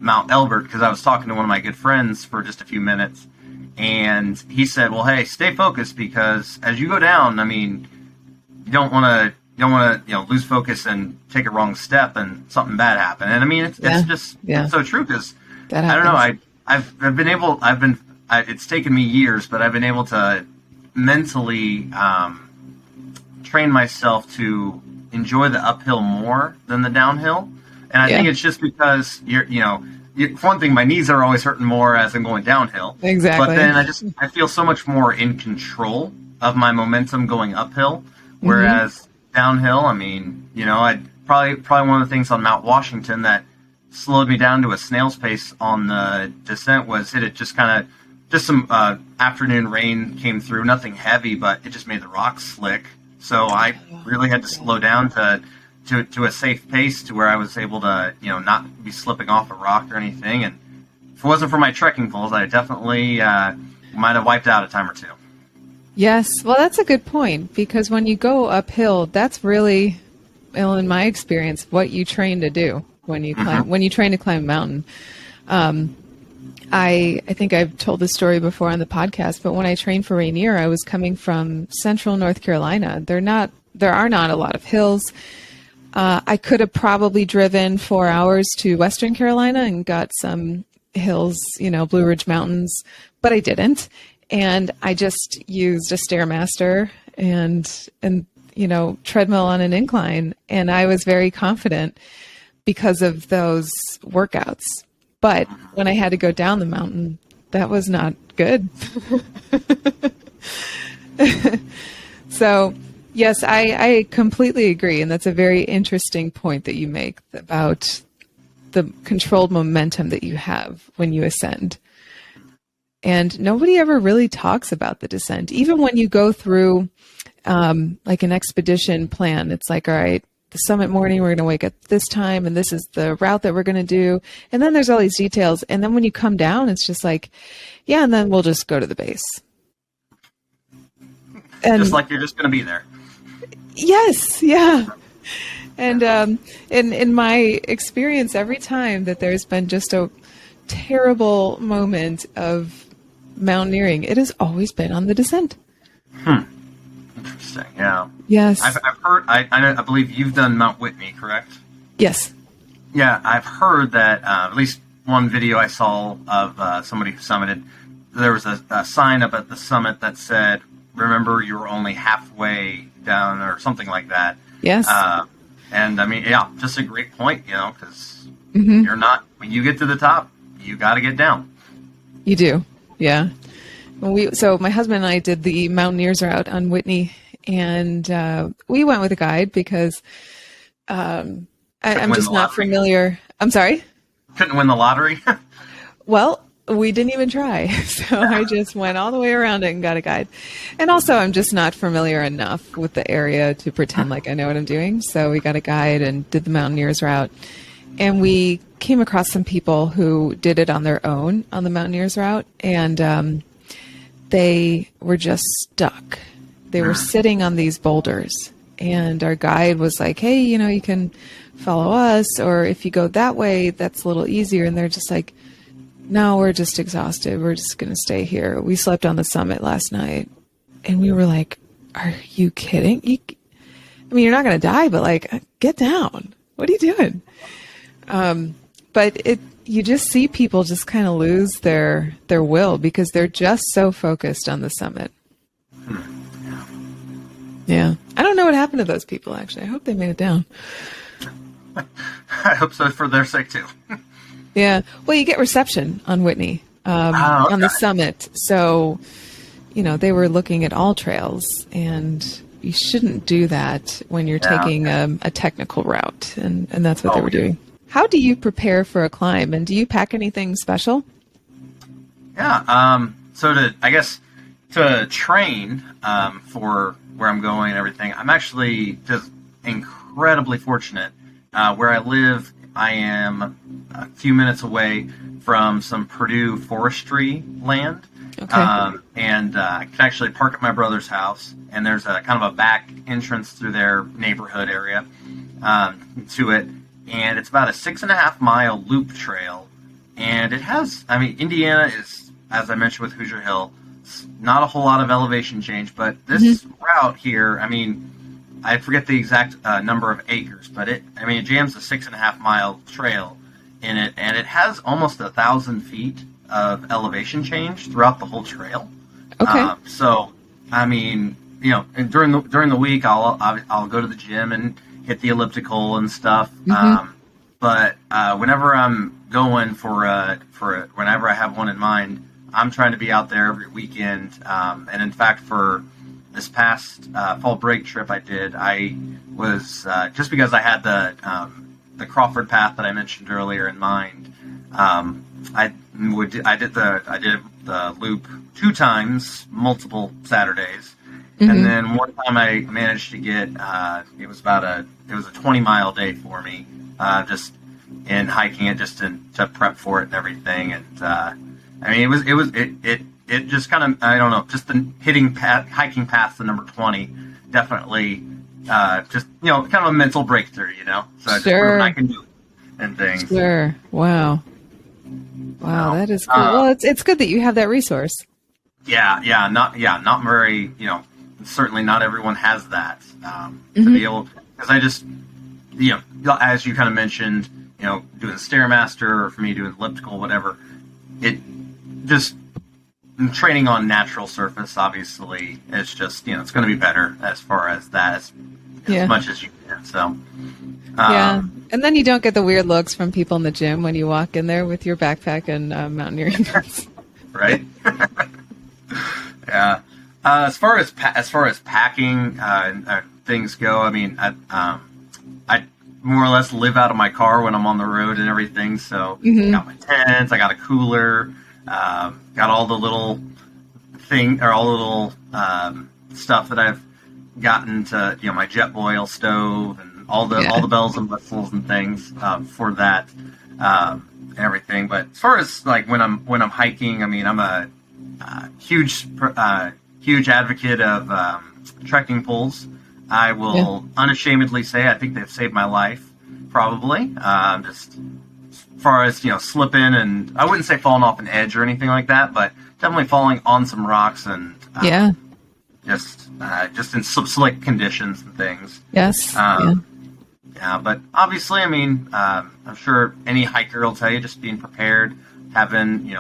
Mount Elbert, because I was talking to one of my good friends for just a few minutes. And he said, well, hey, stay focused, because as you go down, I mean, you don't want to lose focus and take a wrong step and something bad happen. And I mean, it's so true, because I don't know, it's taken me years, but I've been able to mentally train myself to enjoy the uphill more than the downhill. And I think it's just because for one thing, my knees are always hurting more as I'm going downhill. Exactly. But then I feel so much more in control of my momentum going uphill, whereas downhill, I mean, I'd probably one of the things on Mount Washington that slowed me down to a snail's pace on the descent was it had just some afternoon rain came through, nothing heavy, but it just made the rocks slick. So I really had to slow down to a safe pace to where I was able to, not be slipping off a rock or anything. And if it wasn't for my trekking poles, I definitely might have wiped out a time or two. Yes. Well, that's a good point, because when you go uphill, that's really, in my experience, what you train to do when you climb, when you train to climb a mountain. I think I've told this story before on the podcast, but when I trained for Rainier, I was coming from central North Carolina. There are not a lot of hills. I could have probably driven 4 hours to Western Carolina and got some hills, Blue Ridge Mountains, but I didn't. And I just used a Stairmaster and treadmill on an incline. And I was very confident because of those workouts. But when I had to go down the mountain, that was not good. So, yes, I completely agree. And that's a very interesting point that you make about the controlled momentum that you have when you ascend. And nobody ever really talks about the descent. Even when you go through like an expedition plan, it's like, all right, the summit morning, we're going to wake up this time, and this is the route that we're going to do. And then there's all these details. And then when you come down, it's just like, yeah, and then we'll just go to the base. And just like you're just going to be there. Yes, yeah. And in my experience, every time that there's been just a terrible moment of mountaineering, it has always been on the descent. Interesting, yeah. Yes. I've heard, I believe you've done Mount Whitney, correct? Yes. Yeah, I've heard that, at least one video I saw of somebody who summited, there was a sign up at the summit that said, remember, you're only halfway down, or something like that. Yes. And I mean, yeah, just a great point, because you're not, when you get to the top, you got to get down. You do, yeah. So my husband and I did the Mountaineers route on Whitney, and we went with a guide because I'm just not familiar. I'm sorry? Couldn't win the lottery? Well, we didn't even try. So I just went all the way around it and got a guide. And also, I'm just not familiar enough with the area to pretend like I know what I'm doing. So we got a guide and did the Mountaineers route. And we came across some people who did it on their own on the Mountaineers route. And they were just stuck. They were sitting on these boulders. And our guide was like, hey, you can follow us. Or if you go that way, that's a little easier. And they're just like, no, we're just exhausted. We're just going to stay here. We slept on the summit last night. And we were like, are you kidding? You're not going to die, but like, get down. What are you doing? But you just see people just kind of lose their will because they're just so focused on the summit. Yeah. I don't know what happened to those people, actually. I hope they made it down. I hope so for their sake, too. Yeah. Well, you get reception on Whitney, on the summit. So, they were looking at all trails, and you shouldn't do that when you're taking a technical route. And that's what they were doing. How do you prepare for a climb, and do you pack anything special? Yeah. So to train for where I'm going and everything, I'm actually just incredibly fortunate. Where I live, I am a few minutes away from some Purdue forestry land. Okay. And I can actually park at my brother's house, and there's a kind of a back entrance through their neighborhood area to it. And it's about a 6.5 mile loop trail. And it has, Indiana is, as I mentioned with Hoosier Hill, not a whole lot of elevation change, but this route here, I forget the exact number of acres, but it jams a 6.5 mile trail in it, and it has almost 1,000 feet of elevation change throughout the whole trail. Okay. And during the week, I'll go to the gym and hit the elliptical and stuff. But whenever I'm going whenever I have one in mind, I'm trying to be out there every weekend. And in fact, for this past fall break trip I did, I was just because I had the Crawford path that I mentioned earlier in mind. I did the loop 2 times, multiple Saturdays. And then one time I managed to get, it was a 20-mile day for me, just in hiking it, just to prep for it and everything. And, it just kind of, I don't know, just the hiking past the number 20, definitely, just, kind of a mental breakthrough, so I just proved I can do it and things. Sure. Wow. Wow, that is cool. Well, it's good that you have that resource. Not very, certainly not everyone has that to be able, because I just, as you kind of mentioned, doing Stairmaster, or for me doing elliptical, whatever, it just training on natural surface, obviously, it's just, it's going to be better as far as that, as much as you can. So, and then you don't get the weird looks from people in the gym when you walk in there with your backpack and mountaineering boots. Right. Yeah. As far as packing things go, I mean, I more or less live out of my car when I'm on the road and everything. So I got my tents, I got a cooler, got all the little stuff that I've gotten to, my jet boil stove and all the bells and whistles and things for that and everything. But as far as like when I'm hiking, I mean, I'm a huge advocate of trekking poles. I will unashamedly say I think they've saved my life, probably. Just as far as, slipping, and I wouldn't say falling off an edge or anything like that, but definitely falling on some rocks and just in some slick conditions and things. Yes. But obviously, I mean, I'm sure any hiker will tell you just being prepared, having,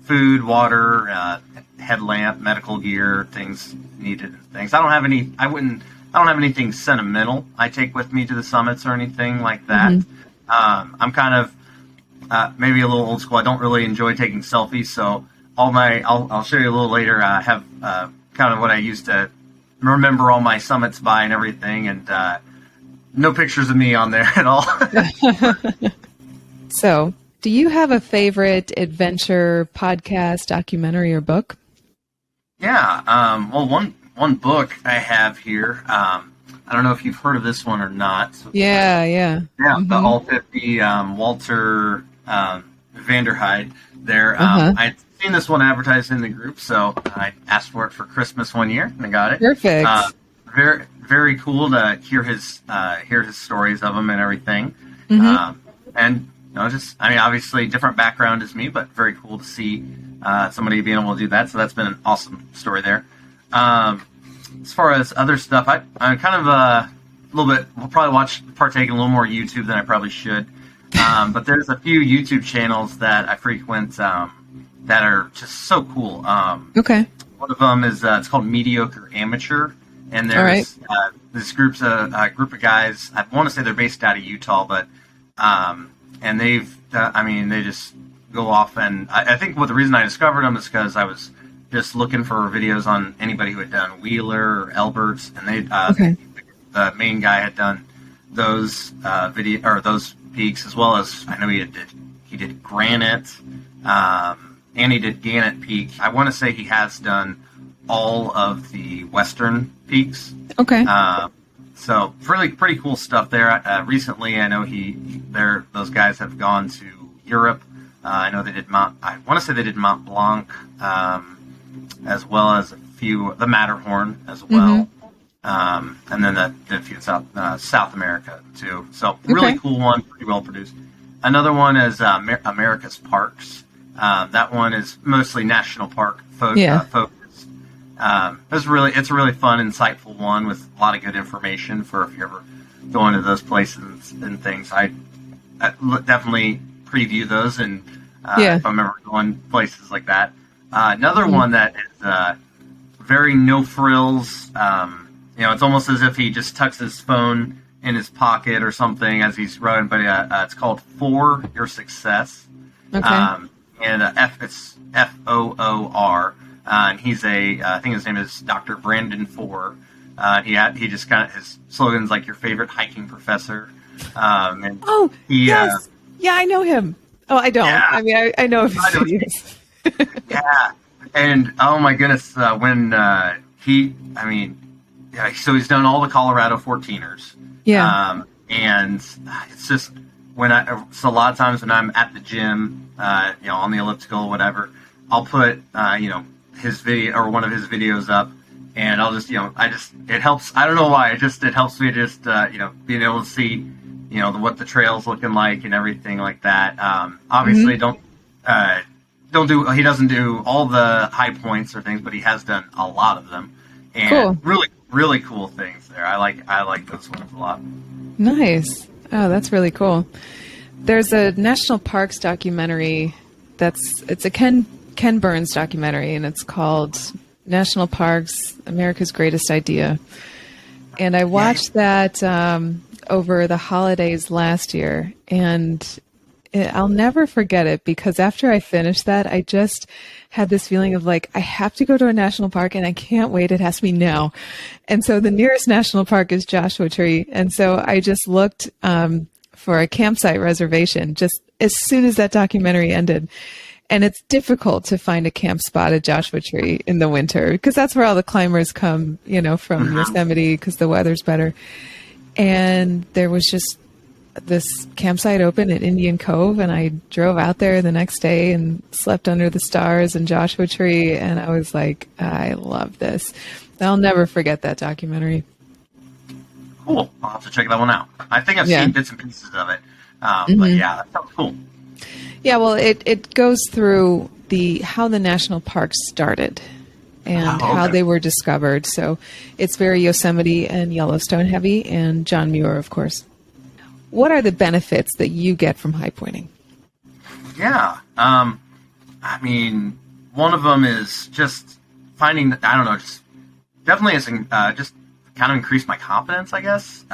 food, water, headlamp, medical gear, things needed, and things. I don't have anything sentimental I take with me to the summits or anything like that. I'm kind of maybe a little old school. I don't really enjoy taking selfies, so I'll show you a little later. I have kind of what I used to remember all my summits by and everything, and no pictures of me on there at all. So, do you have a favorite adventure podcast, documentary, or book? Yeah. Well, one book I have here. I don't know if you've heard of this one or not. Yeah. The All 50 Walter Vanderhyde there. I'd seen this one advertised in the group, so I asked for it for Christmas one year, and I got it. Perfect. Very, very cool to hear his stories of them and everything. And obviously different background as me, but very cool to see somebody being able to do that. So that's been an awesome story there. As far as other stuff, I'm kind of a little bit. We'll probably partake in a little more YouTube than I probably should. But there's a few YouTube channels that I frequent that are just so cool. Okay. One of them is it's called Mediocre Amateur, and there's this group of guys. I want to say they're based out of Utah, but and they just go off, and I think the reason I discovered them is because I was just looking for videos on anybody who had done Wheeler or Elberts, and the main guy had done those those peaks, as well as I know he did Granite, and he did Gannett Peak. I want to say he has done all of the western peaks. Okay. So pretty cool stuff there. Recently, I know those guys have gone to Europe. I know they did I want to say they did Mont Blanc, as well as the Matterhorn as well. And then a few South America too. So really cool one, pretty well produced. Another one is America's Parks. That one is mostly national park focused. It's a really fun, insightful one with a lot of good information for if you're ever going to those places and things. I definitely preview those, and if I'm ever going places like that. Another one that is very no frills. It's almost as if he just tucks his phone in his pocket or something as he's rowing. But it's called For Your Success. Okay. It's FOOR. And he's I think his name is Dr. Brandon Four. He just kind of, his slogan's like your favorite hiking professor. Yes. Yeah, I know him. Oh, I don't. Yeah. I mean, I know of his videos. Yeah. And oh my goodness, so he's done all the Colorado 14ers. Yeah. And it's just so a lot of times when I'm at the gym, on the elliptical or whatever, I'll put, his video or one of his videos up, and I'll just, it helps. I don't know why. It helps me just, being able to see what the trail's looking like and everything like that. Obviously, he doesn't do all the high points or things, but he has done a lot of them, and Cool. really, really cool things there. I like those ones a lot. Nice. Oh, that's really cool. There's a national parks documentary it's a Ken Burns documentary, and it's called National Parks, America's Greatest Idea. And I watched that over the holidays last year, and I'll never forget it, because after I finished that, I just had this feeling of like, I have to go to a national park and I can't wait. It has to be now. And so the nearest national park is Joshua Tree. And so I just looked for a campsite reservation just as soon as that documentary ended. And it's difficult to find a camp spot at Joshua Tree in the winter, because that's where all the climbers come, from Yosemite, because the weather's better. And there was just this campsite open at Indian Cove, and I drove out there the next day and slept under the stars in Joshua Tree, and I was like, I love this. I'll never forget that documentary. Cool. I'll have to check that one out. I think I've seen bits and pieces of it, but yeah, that sounds cool. Yeah, well, it goes through how the national parks started and how they were discovered. So it's very Yosemite and Yellowstone heavy, and John Muir, of course. What are the benefits that you get from highpointing? Yeah. I mean, one of them is just finding, I don't know, just definitely just kind of increased my confidence, I guess.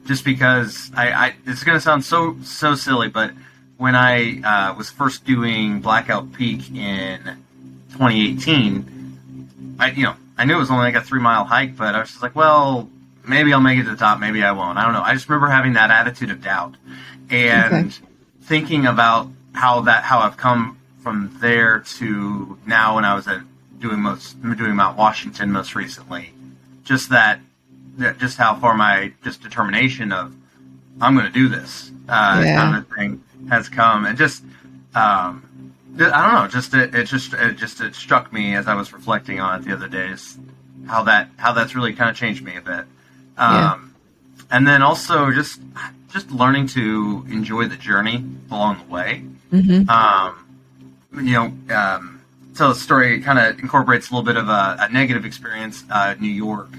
Just because it's going to sound so silly, but when I was first doing Blackout Peak in 2018, I knew it was only like a 3-mile hike, but I was just like, well, maybe I'll make it to the top, maybe I won't. I don't know. I just remember having that attitude of doubt and thinking about how I've come from there to now when I was doing Mount Washington most recently. Just how far my determination of I'm going to do this kind of thing has come, and just I don't know. It struck me as I was reflecting on it the other days how that's really kind of changed me a bit. And then also just learning to enjoy the journey along the way. So the story kind of incorporates a little bit of a negative experience, New York.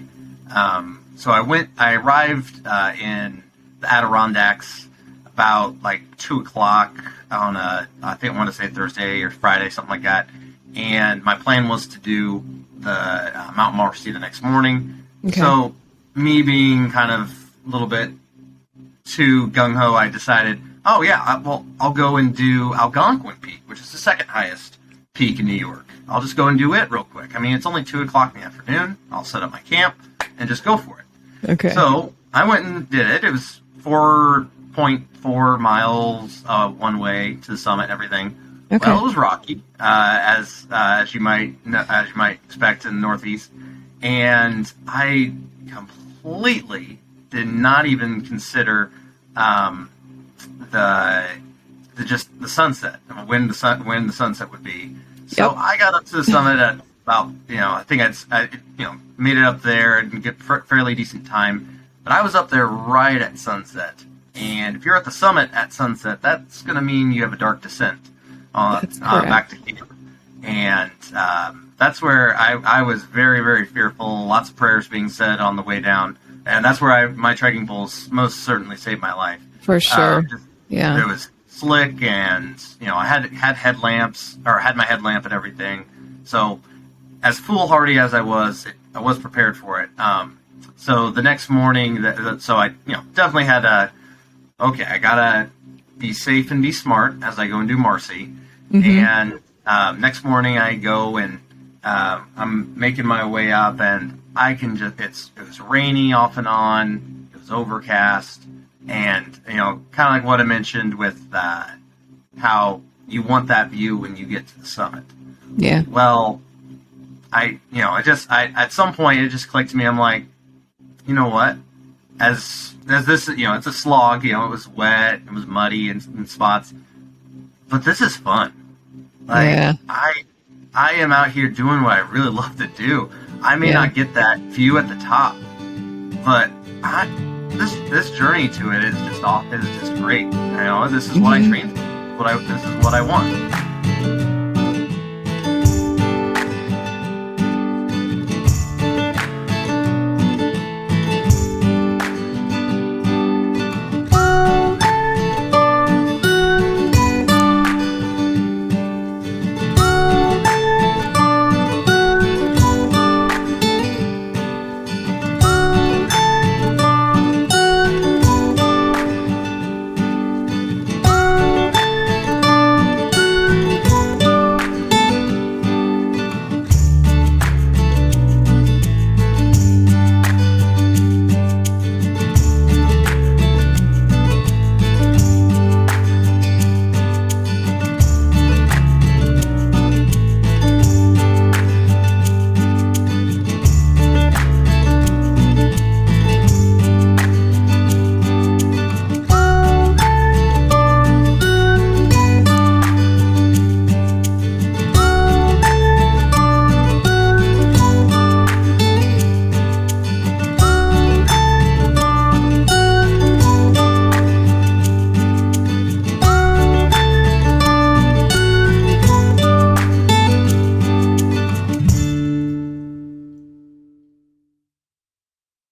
So I arrived in the Adirondacks about like 2:00 on I want to say Thursday or Friday, something like that. And my plan was to do the Mount Marcy the next morning. Okay. So me being kind of a little bit too gung-ho, I decided, I'll go and do Algonquin Peak, which is the second highest peak in New York. I'll just go and do it real quick. I mean, it's only 2:00 in the afternoon. I'll set up my camp and just go for it. Okay. So I went and did it. It was 4.4 miles one way to the summit and everything. Okay. Well, it was rocky, as you might expect in the Northeast, and I completely did not even consider the sunset, when the sunset would be. So I got up to the summit at about I think I made it up there and get fairly decent time, but I was up there right at sunset. And if you're at the summit at sunset, that's going to mean you have a dark descent back to camp. And that's where I was very, very fearful. Lots of prayers being said on the way down. And that's where my trekking poles most certainly saved my life. For sure. It was slick, and I had headlamps, or had my headlamp and everything. So as foolhardy as I was prepared for it. So the next morning, so I definitely had I gotta be safe and be smart as I go and do Marcy. And next morning I go and I'm making my way up, and I can just it was rainy off and on. It was overcast, and kind of like what I mentioned with how you want that view when you get to the summit. Yeah. Well, I at some point it just clicked to me. I'm like, you know what? As this, it's a slog. It was wet, it was muddy in spots, but this is fun. Like, I am out here doing what I really love to do. I may not get that view at the top, but this journey to it is just great. You know, this is what I trained for. This is what I want.